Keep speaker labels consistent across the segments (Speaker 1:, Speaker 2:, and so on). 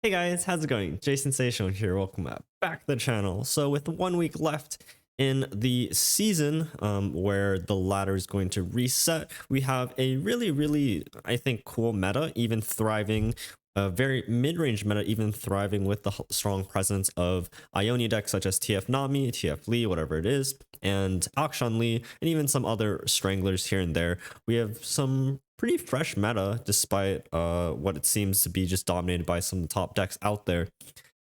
Speaker 1: Hey guys, how's it going? Jason Station here. Welcome back to the channel. So with 1 week left in the season, where the ladder is going to reset, we have a really, I think, cool meta, even thriving, a very mid-range meta, even thriving with the strong presence of Ionia decks such as TF Nami, TF Lee, whatever it is, and Akshan Lee, and even some other stranglers here and there. We have some pretty fresh meta despite what it seems to be just dominated by some of the top decks out there.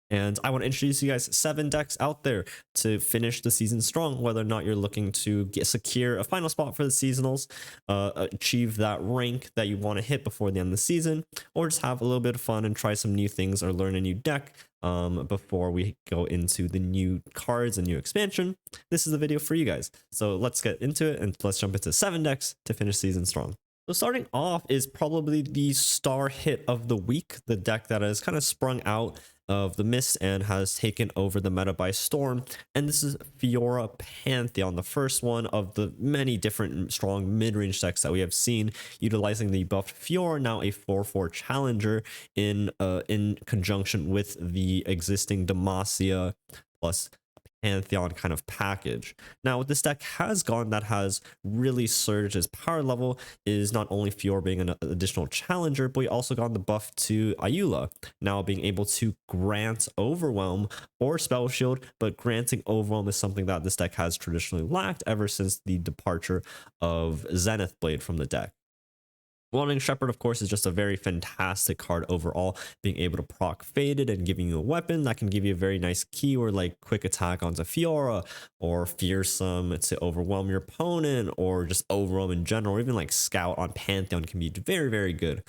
Speaker 1: And I want to introduce you guys 7 decks out there to finish the season strong, whether or not you're looking to secure a final spot for the seasonals, achieve that rank that you want to hit before the end of the season, or just have a little bit of fun and try some new things or learn a new deck before we go into the new cards and new expansion. This is the video for you guys. So let's get into it and let's jump into 7 decks to finish season strong. So starting off is probably the star hit of the week, the deck that has kind of sprung out of the mist and has taken over the meta by storm. And this is Fiora Pantheon, the first one of the many different strong mid-range decks that we have seen utilizing the buffed Fiora, now a 4/4 challenger in conjunction with the existing Demacia plus Pantheon kind of package. Now, what this deck has gone that has really surged its power level is not only Fiora being an additional challenger, but we also got the buff to Ayula, now being able to grant Overwhelm or Spell Shield, but granting Overwhelm is something that this deck has traditionally lacked ever since the departure of Zenith Blade from the deck. Wandering Shepherd, of course, is just a very fantastic card overall, being able to proc Faded and giving you a weapon that can give you a very nice keyword like quick attack onto Fiora, or Fearsome to overwhelm your opponent, or just overwhelm in general, or even like Scout on Pantheon can be very good.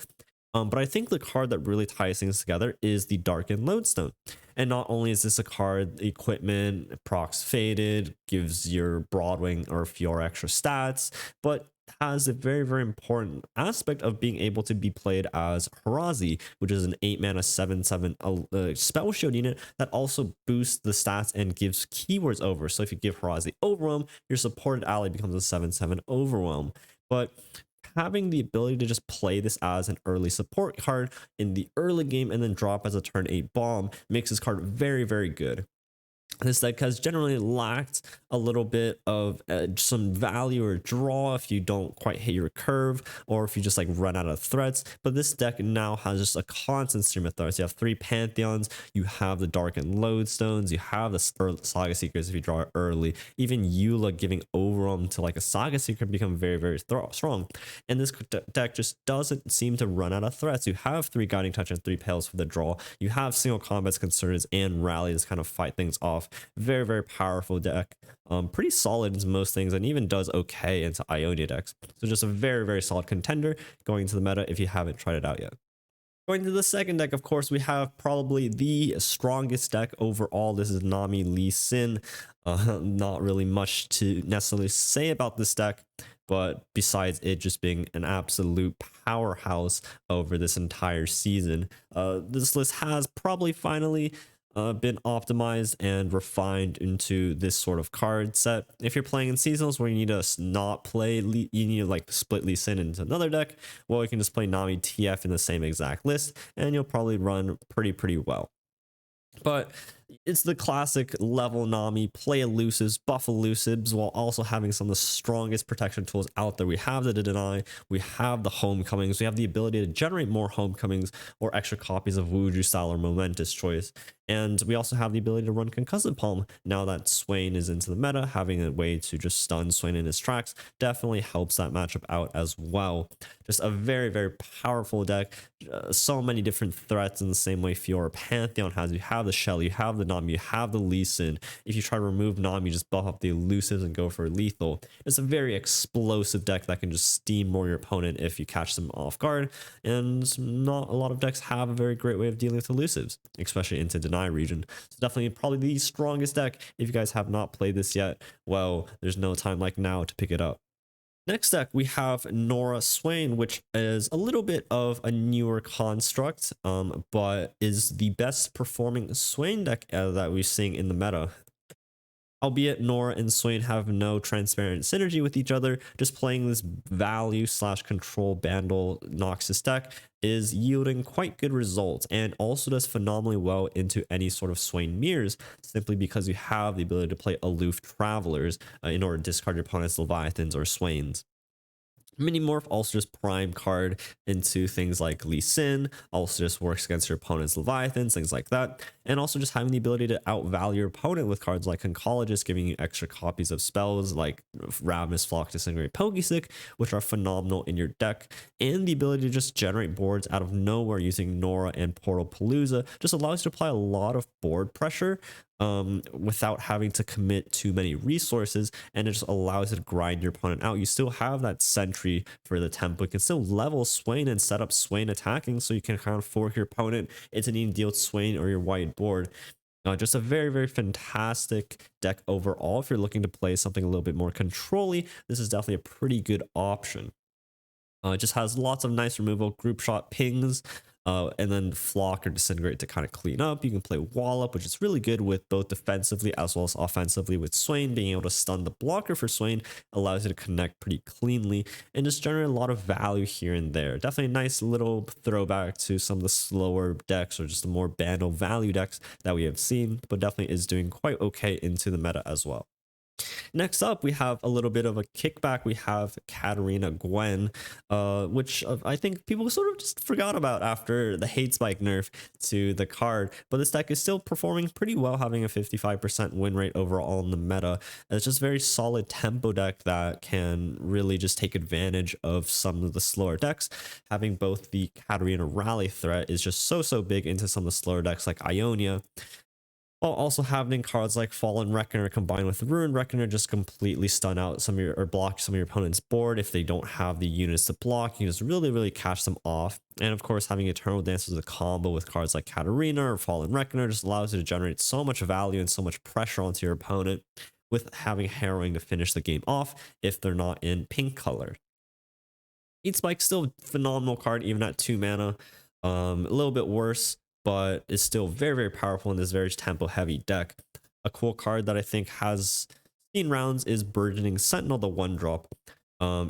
Speaker 1: But I think the card that really ties things together is the Darkened Lodestone. And not only is this a card, equipment, procs Faded, gives your Broadwing or Fiora extra stats, but has a very important aspect of being able to be played as Harazi, which is an 8-mana 7/7 spell shield unit that also boosts the stats and gives keywords over. So if you give Harazi Overwhelm, your supported ally becomes a 7/7 Overwhelm. But having the ability to just play this as an early support card in the early game and then drop as a turn 8 bomb makes this card very good. This deck has generally lacked a little bit of some value or draw if you don't quite hit your curve, or if you just like run out of threats. But this deck now has just a constant stream of threats. You have 3 Pantheons, you have the Darkened Lodestones, you have the Saga Seekers if you draw it early. Even Eula giving Overwhelm to like a Saga Seeker can become very strong. And this deck just doesn't seem to run out of threats. You have 3 Guiding Touch and 3 Pales for the draw. You have single combats, concerns, and rally to kind of fight things off. Very powerful deck, pretty solid into most things, and even does okay into Ionia decks. So just a very solid contender going into the meta if you haven't tried it out yet. Going to the second deck, of course, we have probably the strongest deck overall. This is Nami Lee Sin. Not really much to necessarily say about this deck, but besides it just being an absolute powerhouse over this entire season, this list has probably finally been optimized and refined into this sort of card set. If you're playing in seasonals where you need to not play, you need to like split Lee Sin into another deck, well, you can just play Nami TF in the same exact list and you'll probably run pretty well. But it's the classic level Nami, play elusives, buff elusives, while also having some of the strongest protection tools out there. We have the Deny, we have the Homecomings, we have the ability to generate more Homecomings or extra copies of Wuju Style or Momentous Choice. And we also have the ability to run Concussive Palm. Now that Swain is into the meta, having a way to just stun Swain in his tracks definitely helps that matchup out as well. Just a very powerful deck. So many different threats in the same way Fiora Pantheon has. You have the Shell, you have the Nami, you have the Lee Sin. If you try to remove Nami, just buff up the elusives and go for lethal. It's a very explosive deck that can just steamroll your opponent if you catch them off guard. And not a lot of decks have a very great way of dealing with elusives, especially into Deny region. So definitely probably the strongest deck. If you guys have not played this yet, well, there's no time like now to pick it up. Next deck, we have Norra Swain, which is a little bit of a newer construct, but is the best performing Swain deck that we're seeing in the meta. Albeit Norra and Swain have no transparent synergy with each other, just playing this value slash control bundle Noxus deck is yielding quite good results, and also does phenomenally well into any sort of Swain mirrors, simply because you have the ability to play aloof travelers in order to discard your opponent's Leviathans or Swains. Mini Morph also just prime card into things like Lee Sin, also just works against your opponent's Leviathans, things like that. And also just having the ability to outvalue your opponent with cards like Oncologist, giving you extra copies of spells like Ravenous Flock, Disintegrate, Pokesick, which are phenomenal in your deck. And the ability to just generate boards out of nowhere using Norra and Portal Palooza just allows you to apply a lot of board pressure without having to commit too many resources, and it just allows you to grind your opponent out. You still have that sentry for the tempo. You can still level Swain and set up Swain attacking, so you can kind of fork your opponent into needing to deal with Swain or your white board. Just a very, very fantastic deck overall. If you're looking to play something a little bit more controlly, this is definitely a pretty good option. It just has lots of nice removal, group shot pings, and then Flock or Disintegrate to kind of clean up. You can play Wall Up, which is really good with both defensively as well as offensively with Swain. Being able to stun the blocker for Swain allows you to connect pretty cleanly and just generate a lot of value here and there. Definitely a nice little throwback to some of the slower decks or just the more bundle value decks that we have seen, but definitely is doing quite okay into the meta as well. Next up, we have a little bit of a kickback. We have Katarina Gwen, which I think people sort of just forgot about after the hate spike nerf to the card. But this deck is still performing pretty well, having a 55% win rate overall in the meta. It's just a very solid tempo deck that can really just take advantage of some of the slower decks. Having both the Katarina rally threat is just so big into some of the slower decks like Ionia, while also having cards like Fallen Reckoner combined with Ruined Reckoner just completely stun out some of your, or block some of your opponent's board. If they don't have the units to block, you just really catch them off. And of course, having Eternal Dance as a combo with cards like Katarina or Fallen Reckoner just allows you to generate so much value and so much pressure onto your opponent, with having Harrowing to finish the game off if they're not in pink color. Heat Spike still a phenomenal card even at 2 mana. A little bit worse, but is still very powerful in this very tempo heavy deck. A cool card that I think has seen rounds is Burgeoning Sentinel, the 1-drop.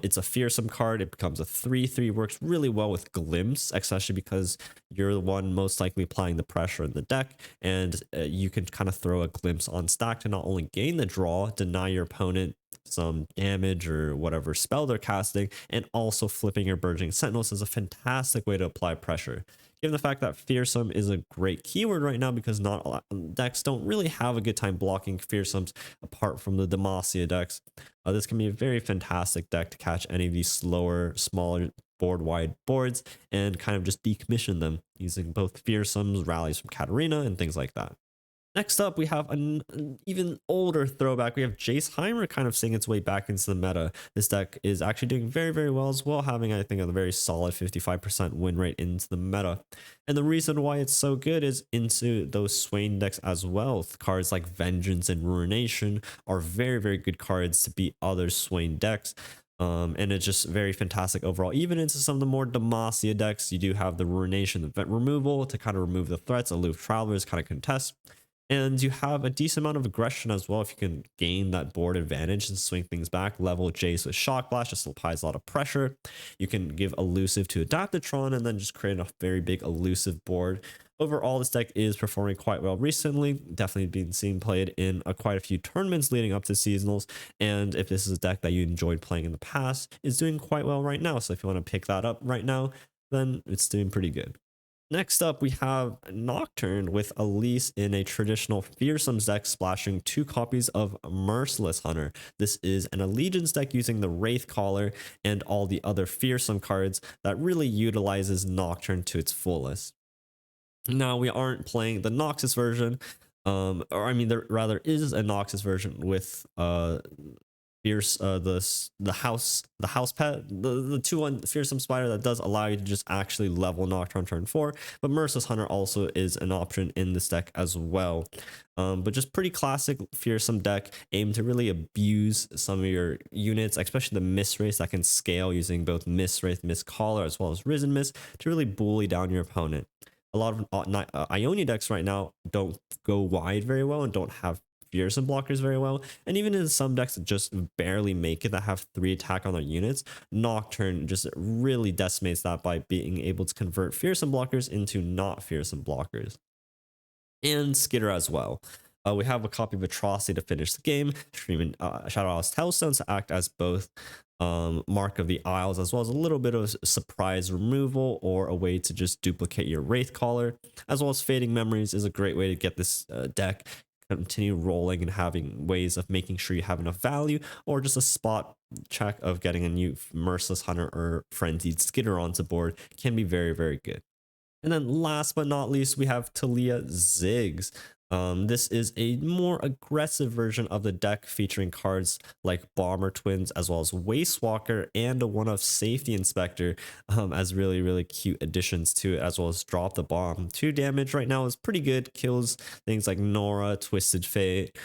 Speaker 1: It's a fearsome card. It becomes a 3/3, works really well with Glimpse, especially because you're the one most likely applying the pressure in the deck, and you can kind of throw a Glimpse on stack to not only gain the draw, deny your opponent some damage or whatever spell they're casting, and also flipping your Burgeoning Sentinels is a fantastic way to apply pressure. Given the fact that fearsome is a great keyword right now, because not a lot of decks don't really have a good time blocking fearsomes apart from the Demacia decks, this can be a very fantastic deck to catch any of these slower, smaller board-wide boards and kind of just decommission them using both fearsomes, rallies from Katarina, and things like that. Next up, we have an even older throwback. We have Jayce Heimer kind of seeing its way back into the meta. This deck is actually doing very well as well, having, I think, a very solid 55% win rate into the meta. And the reason why it's so good is into those Swain decks as well. Cards like Vengeance and Ruination are very good cards to beat other Swain decks. And it's just very fantastic overall. Even into some of the more Demacia decks, you do have the Ruination, the Vent Removal to kind of remove the threats, Aloof Travelers kind of contest. And you have a decent amount of aggression as well if you can gain that board advantage and swing things back. Level Jayce with Shock Blast just applies a lot of pressure. You can give Elusive to Adaptatron and then just create a very big elusive board. Overall, this deck is performing quite well recently. Definitely been seen played in quite a few tournaments leading up to seasonals. And if this is a deck that you enjoyed playing in the past, it's doing quite well right now. So if you want to pick that up right now, then it's doing pretty good. Next up, we have Nocturne with Elise in a traditional Fearsomes deck, splashing 2 copies of Merciless Hunter. This is an Allegiance deck using the Wraith Caller and all the other fearsome cards that really utilizes Nocturne to its fullest. Now, we aren't playing the Noxus version, or I mean, there rather is a Noxus version with fierce the house pet, the 2/1 fearsome spider that does allow you to just actually level Nocturne turn 4, but Merciless Hunter also is an option in this deck as well. But just pretty classic fearsome deck, aimed to really abuse some of your units, especially the Mist Wraith that can scale using both Mist Wraith, Mist Caller, as well as Risen Mist to really bully down your opponent. A lot of Ionia decks right now don't go wide very well and don't have fearsome blockers very well. And even in some decks that just barely make it, that have 3 attack on their units, Nocturne just really decimates that by being able to convert fearsome blockers into not fearsome blockers. And Skitter as well. We have a copy of Atrocity to finish the game, streaming Shadow Isles Tailstones to act as both Mark of the Isles, as well as a little bit of surprise removal or a way to just duplicate your Wraithcaller, as well as Fading Memories is a great way to get this deck continue rolling and having ways of making sure you have enough value, or just a spot check of getting a new Merciless Hunter or Frenzied Skitter onto board can be very, very good. And then last but not least, we have Taliyah Ziggs. This is a more aggressive version of the deck, featuring cards like Bomber Twins, as well as Wastewalker and a one-of Safety Inspector as really, really cute additions to it, as well as Drop the Bomb. 2 damage right now is pretty good, kills things like Nora, Twisted Fate,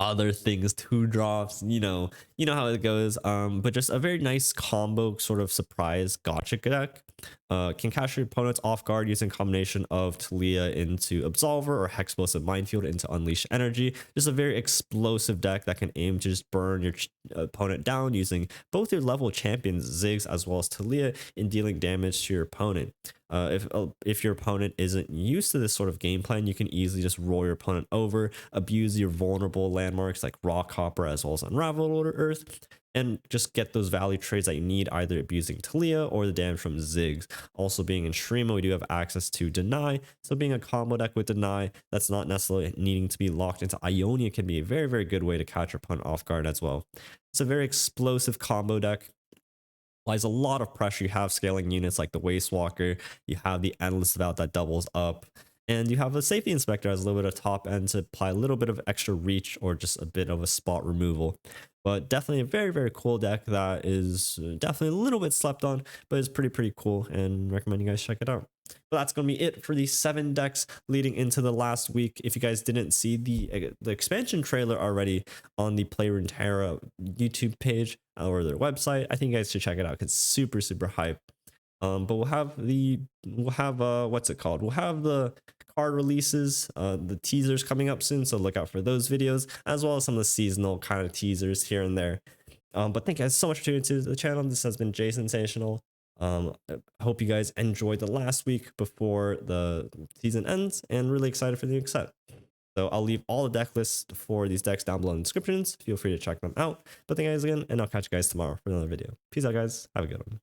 Speaker 1: other things, 2 drops, you know how it goes. But just a very nice combo sort of surprise gotcha deck. Can catch your opponents off guard using a combination of Taliyah into Absolver or Hexplosive Minefield into Unleash Energy. Just a very explosive deck that can aim to just burn your opponent down using both your level champions, Ziggs as well as Taliyah, in dealing damage to your opponent. If your opponent isn't used to this sort of game plan, you can easily just roll your opponent over, abuse your vulnerable landmarks like Rock Hopper as well as Unraveled Earth, and just get those value trades that you need, either abusing Taliyah or the damage from Ziggs. Also, being in Shrima, we do have access to Deny, so being a combo deck with Deny that's not necessarily needing to be locked into Ionia can be a very, very good way to catch your opponent off guard as well. It's a very explosive combo deck. Applies a lot of pressure. You have scaling units like the Wastewalker, you have the Endless Vault that doubles up, and you have the Safety Inspector as a little bit of top end to apply a little bit of extra reach or just a bit of a spot removal. But definitely a very, very cool deck that is definitely a little bit slept on, but it's pretty cool, and recommend you guys check it out. But that's going to be it for the 7 decks leading into the last week. If you guys didn't see the expansion trailer already on the Play Runeterra YouTube page or their website, I think you guys should check it out. It's super hype. But we'll have what's it called? We'll have the card releases, the teasers coming up soon, so look out for those videos, as well as some of the seasonal kind of teasers here and there. But thank you guys so much for tuning into the channel. This has been Jayce Sensational. I hope you guys enjoyed the last week before the season ends, and really excited for the next set. So I'll leave all the deck lists for these decks down below in the descriptions. Feel free to check them out. But thank you guys again, and I'll catch you guys tomorrow for another video. Peace out, guys. Have a good one.